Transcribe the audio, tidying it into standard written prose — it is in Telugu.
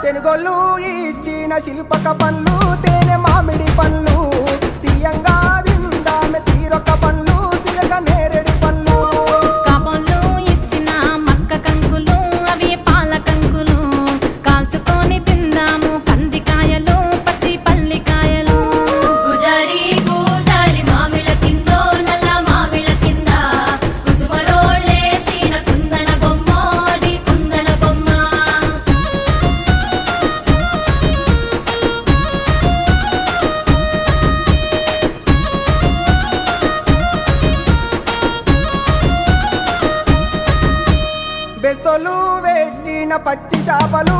తెనుగోళ్ళు ఇచ్చిన శిల్పక పండ్లు తేనె మామిడి పండ్లు తీయంగా తిందామె తీరొక్క పండ్లు సిలక నేరేడు పండ్లు కాపంలో ఇచ్చిన మక్క కంకులు అవి పాల కంకులు కాల్చుకొని తిందాము కందికాయలు పచ్చి పల్లికాయలు గుజారి గుజారి మామిళ్ళ కిందో నల్ల మామిళ్ళ కింద కుసుమరోళ్ళేసిన కుందన బొమ్మ అది కుందన బొమ్మ బెస్తోలు పెట్టిన పచ్చి చేపలు